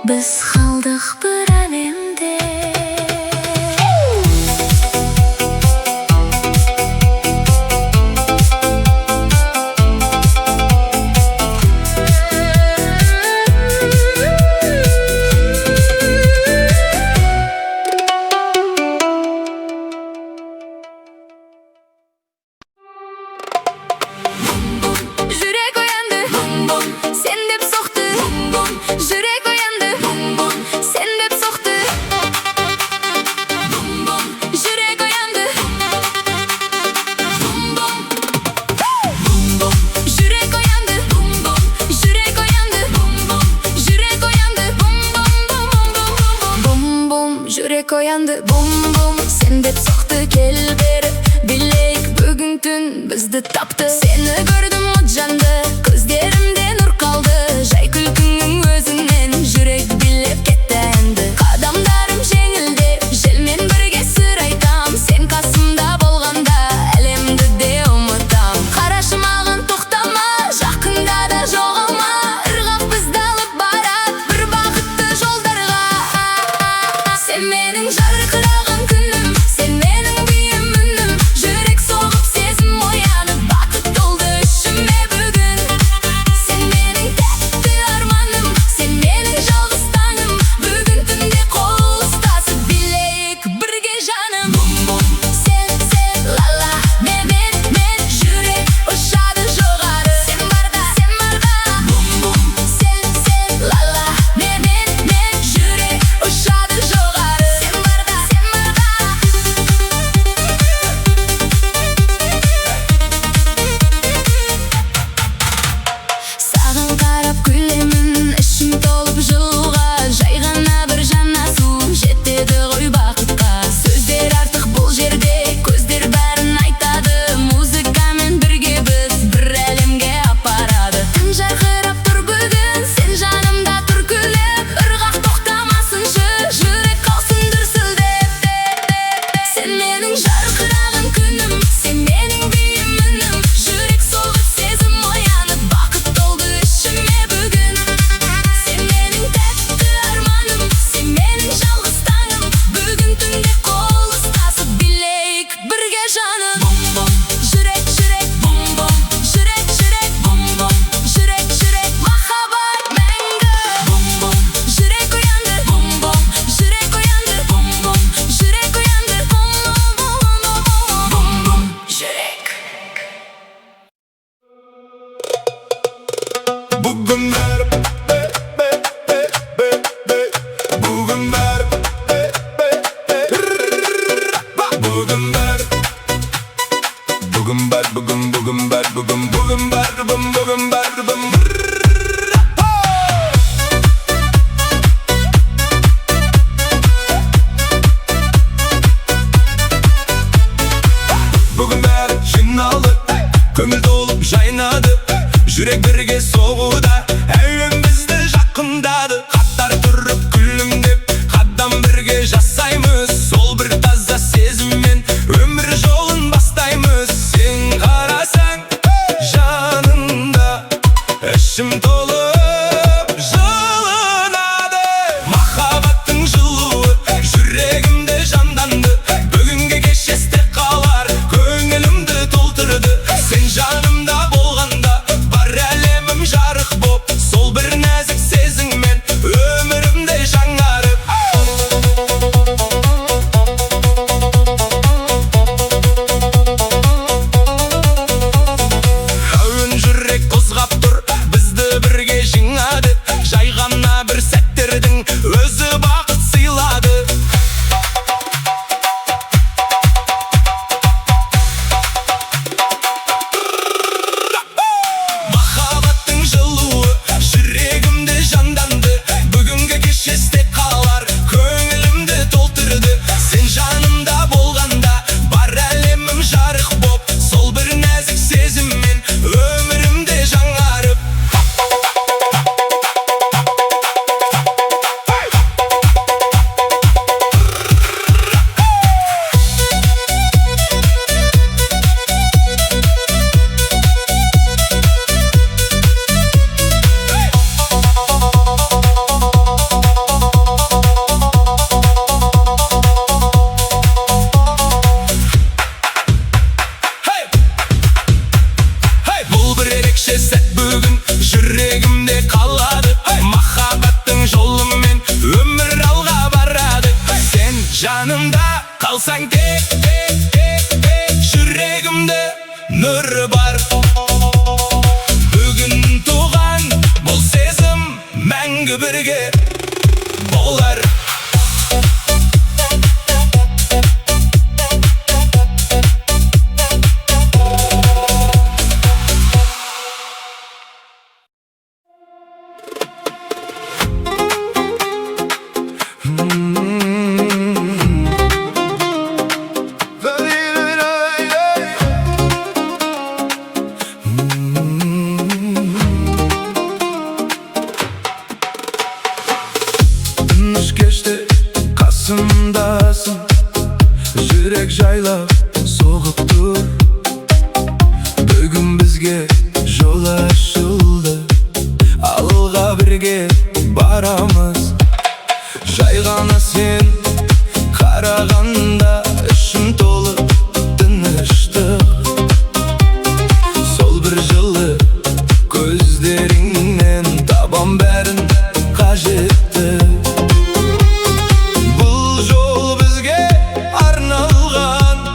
Biz qaldiq bir alemde. Жүрек оянды, сен деп соқты. Жүрек оянды, сен деп соқты. Жүрек оянды, жүрек оянды, жүрек оянды, жүрек оянды, бум-бум. Жүрек оянды, бум-бум, сен деп соқты. Кел бері билейік, бүгін түн бізді тапты. Сені көрдім от жанды, көздерімде нұр қалды. Жай күлкіңнің өзінен жүрек билеп кетті әнді. Қадамдарым жеңілдеп, желмен бірге сыр айтам. Сен қасымда болғанда әлемді де ұмытам. Қарашы маған тоқтама, жақында да жоғалма. Ырғақ бізді алып барат бір бақытты жолдарға. Сен менің жарқыраған күнім, сен менің биім үнім. Жүрек соғып сезім оянып, бақыт толды ішіме бүгін. Сен менің тәтті арманым, сен менің жалғыз таңым. Бүгін түнде қол ұстасып билейік бірге жаным. Сен, ла-ла, мен, жүрек ұшады жоғары. Сен барда, сен, ла-ла, мен, жүрек ұшады жоғары. Сен барда. Саған қарап күлемін, ішім толып жылға. Жай ғана бір жанасу жетеді ғой бақытқа. Сөздер артық бұл жерде, көздер бәрін айтады. Музыкамен бірге біз бір әлемге апарады. Түн жарқырап тұр бүгін, сен жанымда тұр күліп. Ырғақ тоқтамасыншы, жүрек қалсын дүрсілдеп. Сен менің жарқыраған күнім, сен менің биім үнім. Жүрек соғып сезім оянып, бақыт толды ішіме бүгін. Сен менің тәтті арманым, сен менің жалғыз таңым. Бүгін түнде қол ұстасып билейік бірге жаным. Жүрек, бум-бум, жүрек, бум-бум, жүрек, махаббат мәңгі. Жүрек оянды, жүрек оянды, жүрек оянды, жүрек. Bugün ver, bugün ver, bugün ver, bugün ver, bugün ver, bugün ver. Bugün ver jinalı, көңіл толып жайнады. Жүрек бірге соғуда, әуен бізді жақындады. Хаттар тұрып күлімдеп, қадам бірге жасаймыз. Сол бір таза сезіммен өмір жолын бастаймыз. Сен қарасаң жанымда, ішім толып жылынады. Махаббаттың жылуы жүрегімді жанданды. Бүгінгі кеш есте қалар, көңілімді толтырды. Сен жанымда болғанда бар әлемім жарық боп, сол бір нәзік сезіңмен өмірімде жаңарып. Әуен жүрек қозғап тұр, бізді бірге жолы ашылды, алға бірге барамыз. Жай ғана сен қарағанда ішім толы тыныштық. Сол бір жылы көздеріңнен табам бәрін қажетті. Бұл жол бізге арналған,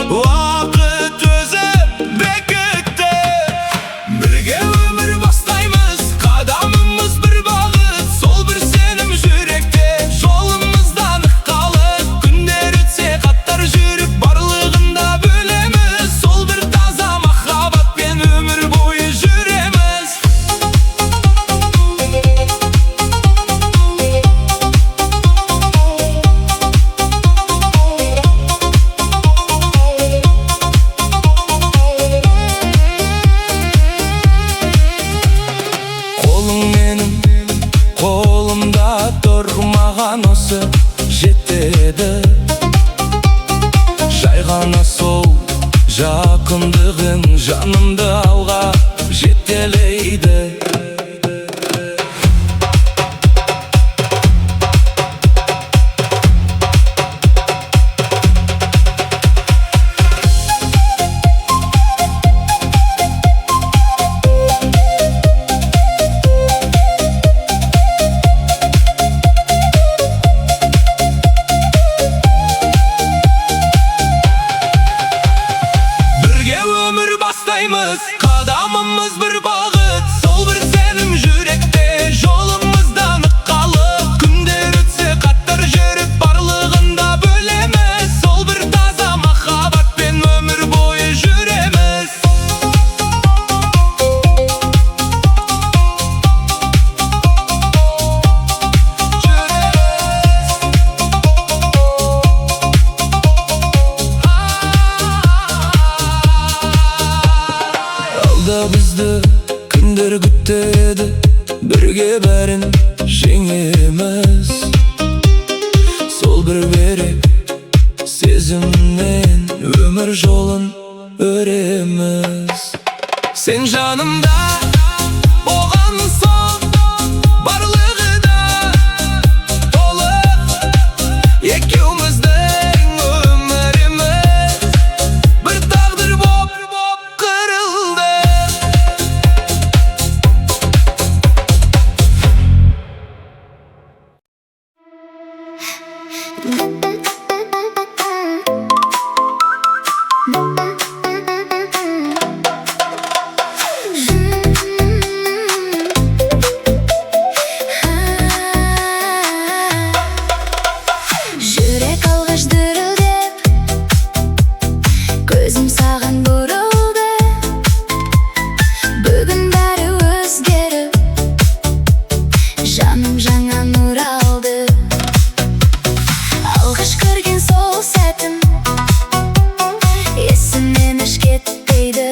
уақыт өзі бекітті. Бірге өмір бастаймыз, қадамымыз бір бағыт. Сол бір сенім жүректе, жолымызда нық қалып. Күндер өтсе қаттар жүріп, барлығында бөлеміз. Сол бір таза махаббатпен өмір бойы жүреміз. Қолың менің қолымда тұр, маған осы жетеді. Жай ғана сол жақындығың жанымды алға жетелейді. Бірге өмір бастаймыз, қадамымыз бір бағыт. Сол бір сенім жүректе, жолымызда нық қалып. Күндер өтсе қаттар жүріп, барлығында бөлеміз. Сол бір таза махаббатпен өмір бойы жүреміз. Алда бізді күндер күтеді, бірге бәрін жеңеміз. Сол бір берек сезімнен өмір жолын өреміз. Сен жанымда болған соң, барлығы да толық. Екеуміздің өміріміз бір тағдыр боп қырылды. Жүрек алғаш дірілдеп, көзім саған бұрылды. Бүгін бәрі өзгеріп, жаным жаңа нұр алды. Алғаш көрген сол сәтім есімнен еш кетпейді.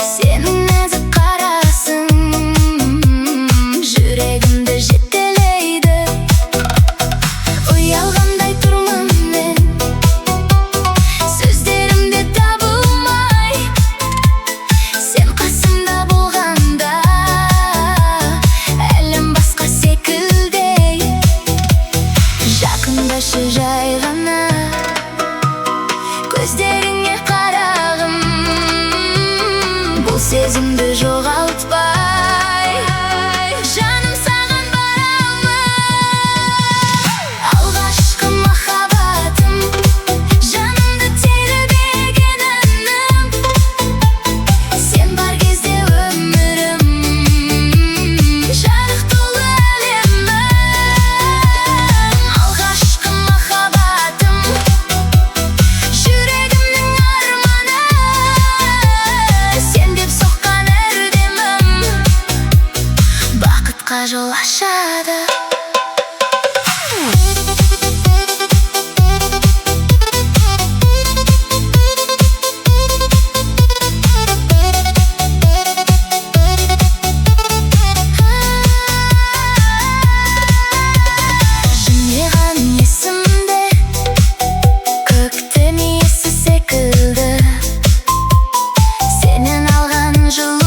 Сенің нәзік қарасың жүрегімді жетелейді. Ұялғандай тұрмын мен, сөздерімде табылмай. Сен қасымда болғанда әлем басқа секілдей. Жақындашы жай ғана, көздеріңе қарағым. Бұл сезімді жоғалтпай, жаным саған барамын. Алғашқы махаббатым, жанымды тербеген әнім. Сен бар кезде өмірім жарық толы әлемім. Алғашқы махаббатым, жүрегімнің арманы. Сен деп соққан әр демім бақытқа жол ашады. Жымиған есімде, көктем иісі секілді. Сенен алған жыл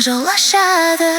жол ашады.